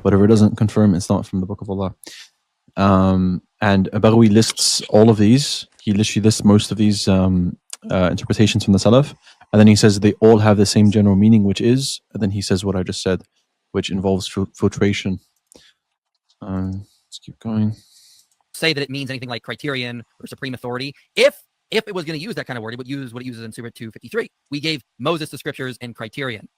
Whatever doesn't confirm, it's not from the Book of Allah. And Baghawi lists all of these. He literally lists most of these interpretations from the Salaf. And then he says they all have the same general meaning, which is, and then he says what I just said, which involves filtration. Let's keep going. Say that it means anything like criterion or supreme authority. If it was going to use that kind of word, it would use what it uses in Surah 253. We gave Moses the scriptures and criterion.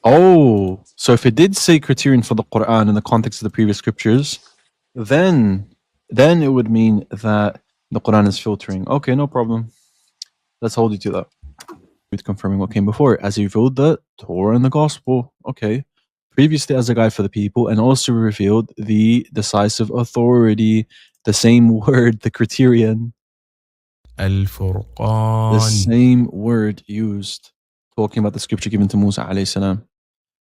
Oh, so if it did say criterion for the Quran in the context of the previous scriptures, then it would mean that the Quran is filtering. Okay, no problem. Let's hold you to that. With confirming what came before, as he revealed the Torah and the Gospel. Okay. Previously as a guide for the people, and also revealed the decisive authority, the same word, the criterion. Al-Furqan. The same word used, talking about the scripture given to Musa alayhi salam.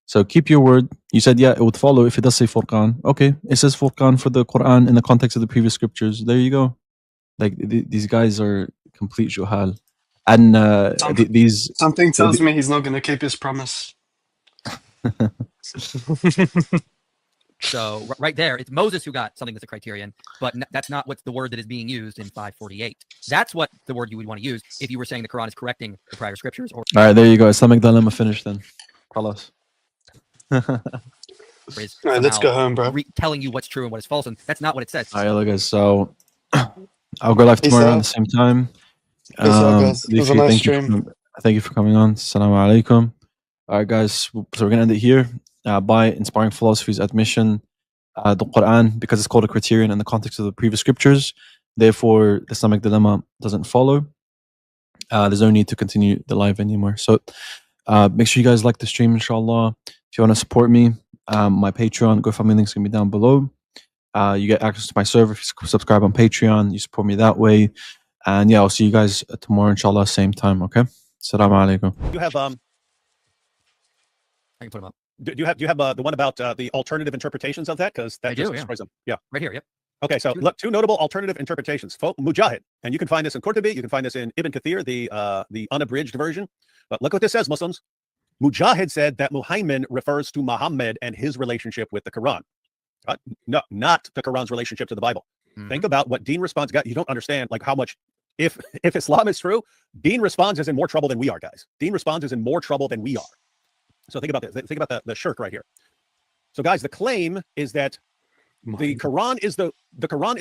So keep your word. You said, yeah, it would follow if it does say Furqan. Okay, it says Furqan for the Quran in the context of the previous scriptures. There you go. Like, these guys are complete juhal. And something tells me he's not going to keep his promise. So right there, it's Moses who got something that's a criterion, but that's not what's the word that is being used in 548. That's what the word you would want to use if you were saying the Quran is correcting the prior scriptures. Or all right, there you go. Islamic dilemma finished then. Khalas. All right, let's go home, bro. Telling you what's true and what is false, and that's not what it says. All right, look, guys. So I'll go live tomorrow at the same time. Thank you for coming on. Assalamu alaikum. All right, guys. So we're gonna end it here. By Inspiring Philosophy's admission, the Quran, because it's called a criterion in the context of the previous scriptures, therefore the Islamic dilemma doesn't follow. There's no need to continue the live anymore. So make sure you guys like the stream, inshallah. If you want to support me, my Patreon, GoFundMe link's gonna be down below. You get access to my server if you subscribe on Patreon. You support me that way. And yeah, I'll see you guys tomorrow, inshallah, same time. Okay. Assalamu alaikum. You have I can put them up. Do you have the one about the alternative interpretations of that? Because that just destroys them. Yeah, right here. Yep. Okay, so look, two notable alternative interpretations. Mujahid, and you can find this in Qurtubi. You can find this in Ibn Kathir, the unabridged version. But look what this says, Muslims. Mujahid said that Muhammad refers to Muhammad and his relationship with the Quran. No, not the Quran's relationship to the Bible. Think about what Deen responds. You don't understand like how much. If Islam is true, Deen responds is in more trouble than we are, guys. Deen responds is in more trouble than we are. So think about this. Think about the shirk right here. So guys, the claim is that the Quran is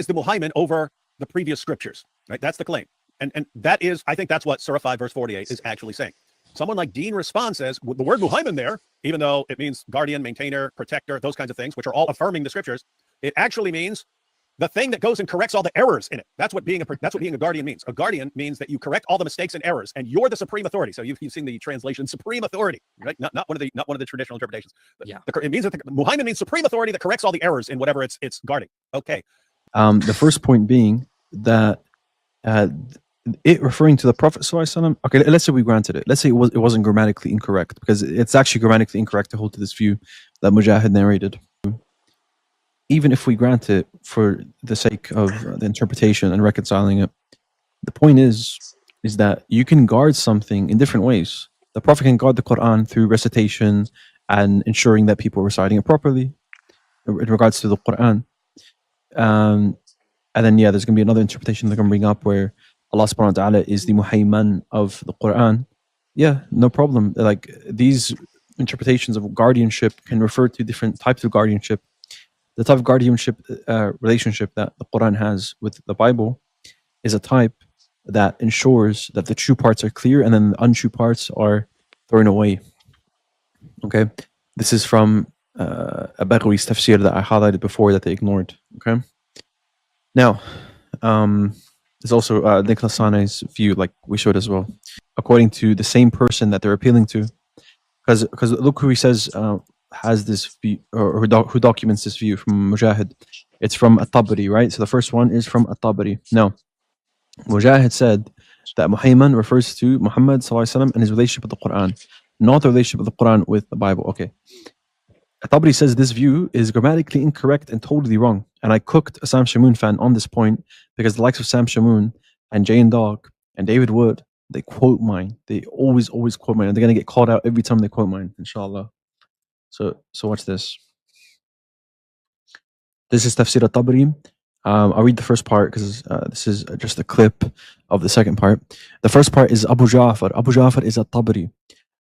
the Muhammad over the previous scriptures, right? That's the claim. And that is, I think that's what Surah 5 verse 48 is actually saying. Someone like Deen Responds says the word Muhammad there, even though it means guardian, maintainer, protector, those kinds of things, which are all affirming the scriptures, it actually means the thing that goes and corrects all the errors in it. That's what being a guardian means. A guardian means that you correct all the mistakes and errors, and you're the supreme authority. So you've seen the translation supreme authority, right? Not one of the traditional interpretations. Yeah. It means that Muhammad means supreme authority that corrects all the errors in whatever it's guarding. Okay. The first point being that it referring to the Prophet ﷺ, okay, let's say we granted it. Let's say it wasn't grammatically incorrect, because it's actually grammatically incorrect to hold to this view that Mujahid narrated. Even if we grant it for the sake of the interpretation and reconciling it, the point is that you can guard something in different ways. The Prophet can guard the Quran through recitation and ensuring that people are reciting it properly in regards to the Quran. And then, yeah, there's going to be another interpretation they're going to bring up where Allah subhanahu wa ta'ala is the muhayman of the Quran. Yeah, no problem. Like, these interpretations of guardianship can refer to different types of guardianship. The type of guardianship relationship that the Quran has with the Bible is a type that ensures that the true parts are clear and then the untrue parts are thrown away. Okay, this is from Baghawi's tafsir that I highlighted before that they ignored. Okay, now there's also Nicholas Sane's view, like we showed as well, according to the same person that they're appealing to, because look who he says has this view, or who documents this view from Mujahid. It's from At-Tabari, right? So the first one is from At-Tabari. Now, Mujahid said that Muhammad refers to Muhammad ﷺ and his relationship with the Quran, not the relationship of the Quran with the Bible. Okay. At-Tabari says this view is grammatically incorrect and totally wrong. And I cooked a Sam Shamoon fan on this point because the likes of Sam Shamoon and Jane Dog and David Wood, they quote mine. They always quote mine. And they're going to get called out every time they quote mine, inshallah. So watch this. This is Tafsir al-Tabari. I'll read the first part because this is just a clip of the second part. The first part is Abu Ja'far. Abu Ja'far is al-Tabari.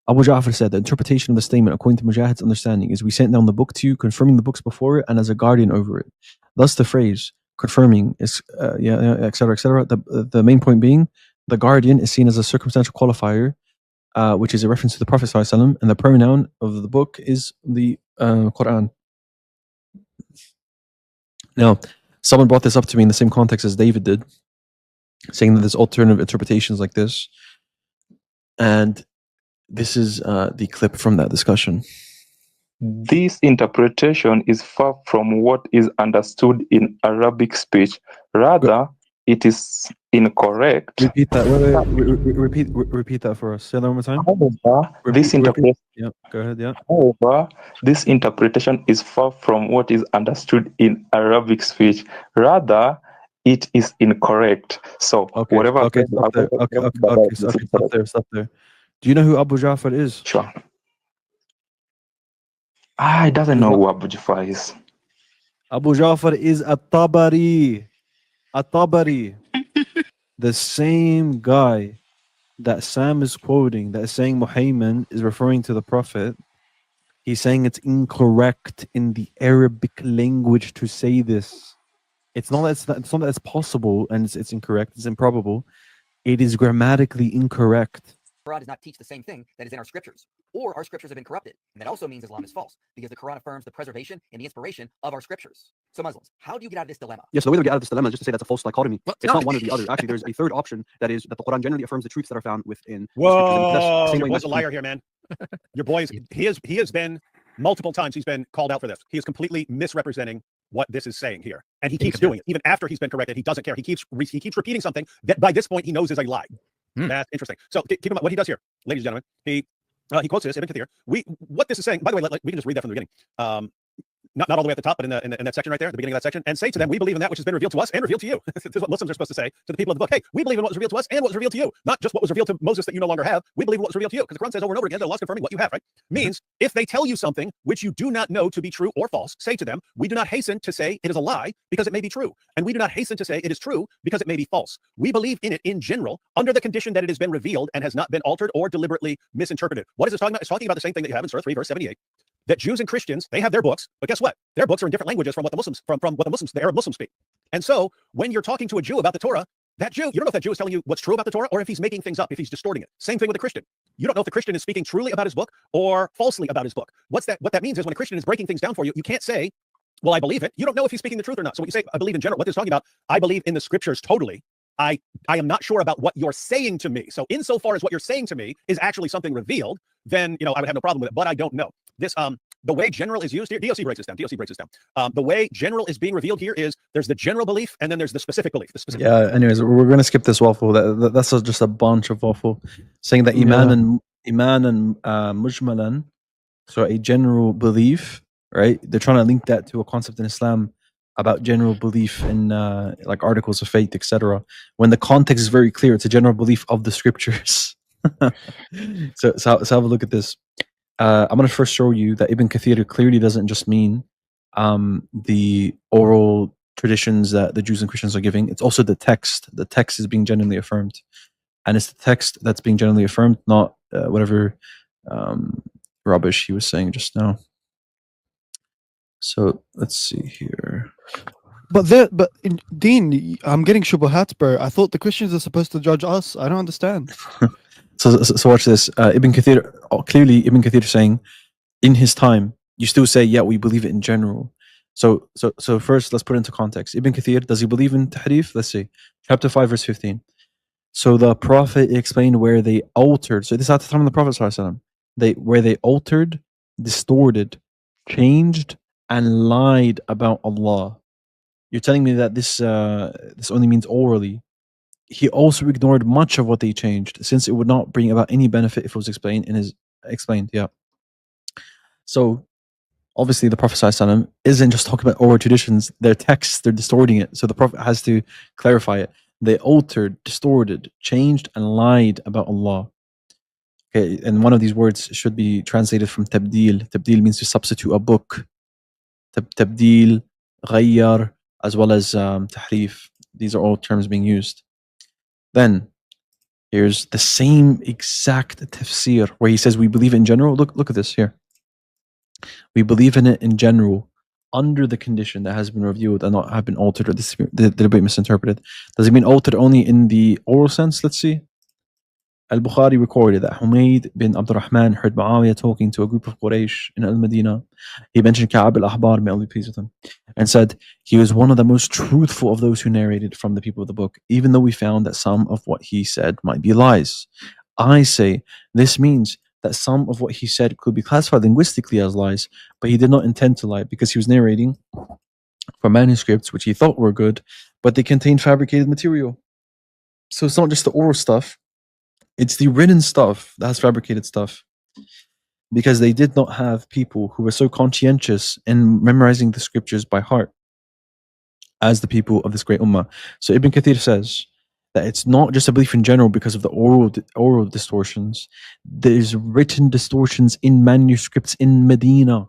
Abu Ja'far said, the interpretation of the statement, according to Mujahid's understanding, is we sent down the book to you, confirming the books before it and as a guardian over it. Thus, the phrase confirming is, etc. The main point being, the guardian is seen as a circumstantial qualifier, which is a reference to the Prophet ﷺ, and the pronoun of the book is the Quran. Now, someone brought this up to me in the same context as David did, saying that there's alternative interpretations like this. And this is the clip from that discussion. This interpretation is far from what is understood in Arabic speech. Rather, it is incorrect. Repeat that. Repeat that for us. Say that one more time. However, Yeah, go ahead. Yeah. However, this interpretation is far from what is understood in Arabic speech. Rather, it is incorrect. So, whatever. Okay, stop there. Do you know who Abu Ja'far is? Sure. I doesn't know who Abu Ja'far is. Abu Ja'far is at-Tabari. At-Tabari. The same guy that Sam is quoting, that is saying Muhammad is referring to the Prophet. He's saying it's incorrect in the Arabic language to say this. It's not that it's possible and it's incorrect, it's improbable. It is grammatically incorrect. Quran does not teach the same thing that is in our scriptures, or our scriptures have been corrupted. And that also means Islam is false, because the Quran affirms the preservation and the inspiration of our scriptures. So Muslims, how do you get out of this dilemma? Yes, the way to get out of this dilemma is just to say that's a false dichotomy. It's not one or the other. Actually, there's a third option, that is that the Quran generally affirms the truths that are found within Whoa, your boy's a liar here, man. Your boy's, he has been, multiple times he's been called out for this. He is completely misrepresenting what this is saying here. And he keeps doing it. Even after he's been corrected, he doesn't care. He keeps repeating something that by this point he knows is a lie. That's interesting. So keep in mind what he does here, ladies and gentlemen. He quotes this, Ibn Kathir. What this is saying, by the way, we can just read that from the beginning. Not all the way at the top, but in that section right there, the beginning of that section, and say to them, we believe in that which has been revealed to us and revealed to you. This is what Muslims are supposed to say to the people of the book. Hey, we believe in what was revealed to us and what was revealed to you. Not just what was revealed to Moses that you no longer have. We believe in what was revealed to you. Because the Quran says over and over again that Allah's confirming what you have, right? Means if they tell you something which you do not know to be true or false, say to them, we do not hasten to say it is a lie because it may be true. And we do not hasten to say it is true because it may be false. We believe in it in general under the condition that it has been revealed and has not been altered or deliberately misinterpreted. What is this talking about? It's talking about the same thing that you have in Surah 3, verse 78. That Jews and Christians, they have their books, but guess what? Their books are in different languages from what the Muslims, the Arab Muslims speak. And so when you're talking to a Jew about the Torah, that Jew, you don't know if that Jew is telling you what's true about the Torah or if he's making things up, if he's distorting it. Same thing with a Christian. You don't know if the Christian is speaking truly about his book or falsely about his book. What that means is when a Christian is breaking things down for you, you can't say, well, I believe it. You don't know if he's speaking the truth or not. So when you say, I believe in general, what this is talking about, I believe in the scriptures totally. I am not sure about what you're saying to me. So insofar as what you're saying to me is actually something revealed, then, I would have no problem with it, but I don't know. This, the way general is used here, DOC breaks this down. The way general is being revealed here is there's the general belief and then there's the specific belief. Yeah, anyways, we're going to skip this waffle. That's just a bunch of waffle. Saying that Iman and Mujmalan, so a general belief, right? They're trying to link that to a concept in Islam about general belief in like articles of faith, etc. When the context is very clear, it's a general belief of the scriptures. so have a look at this. I'm going to first show you that Ibn Kathir clearly doesn't just mean the oral traditions that the Jews and Christians are giving. It's also the text. The text is being genuinely affirmed. And it's the text that's being genuinely affirmed, not whatever rubbish he was saying just now. So let's see here. But Dean, I'm getting shubuhat, bro. I thought the Christians are supposed to judge us. I don't understand. So watch this. Ibn Kathir, clearly Ibn Kathir is saying, in his time, you still say, yeah, we believe it in general. So first, let's put it into context. Ibn Kathir, does he believe in tahrif? Let's see. Chapter 5, verse 15. So the Prophet explained where they altered. So this is at the time of the Prophet ﷺ. Where they altered, distorted, changed, and lied about Allah. You're telling me that this only means orally. He also ignored much of what they changed, since it would not bring about any benefit if it was explained. Yeah. So obviously the Prophet ﷺ isn't just talking about oral traditions, their texts, they're distorting it. So the Prophet has to clarify it. They altered, distorted, changed, and lied about Allah. Okay, and one of these words should be translated from tabdil. Tabdil means to substitute a book. Tabdil غير, as well as tahrif. These are all terms being used. Then here's the same exact tafsir where he says we believe in general. Look at this here. We believe in it in general under the condition that has been revealed and not have been altered or the debate misinterpreted. Does it mean altered only in the oral sense? Let's see. Al-Bukhari recorded that Humayd bin Abdurrahman heard Muawiyah talking to a group of Quraysh in Al-Madinah. He mentioned Ka'ab al-Ahbar, may Allah be pleased with him, and said, he was one of the most truthful of those who narrated from the people of the book, even though we found that some of what he said might be lies. I say, this means that some of what he said could be classified linguistically as lies, but he did not intend to lie because he was narrating from manuscripts which he thought were good, but they contained fabricated material. So it's not just the oral stuff, it's the written stuff that has fabricated stuff, because they did not have people who were so conscientious in memorizing the scriptures by heart as the people of this great ummah. So Ibn Kathir says that it's not just a belief in general because of the oral distortions. There's written distortions in manuscripts in Medina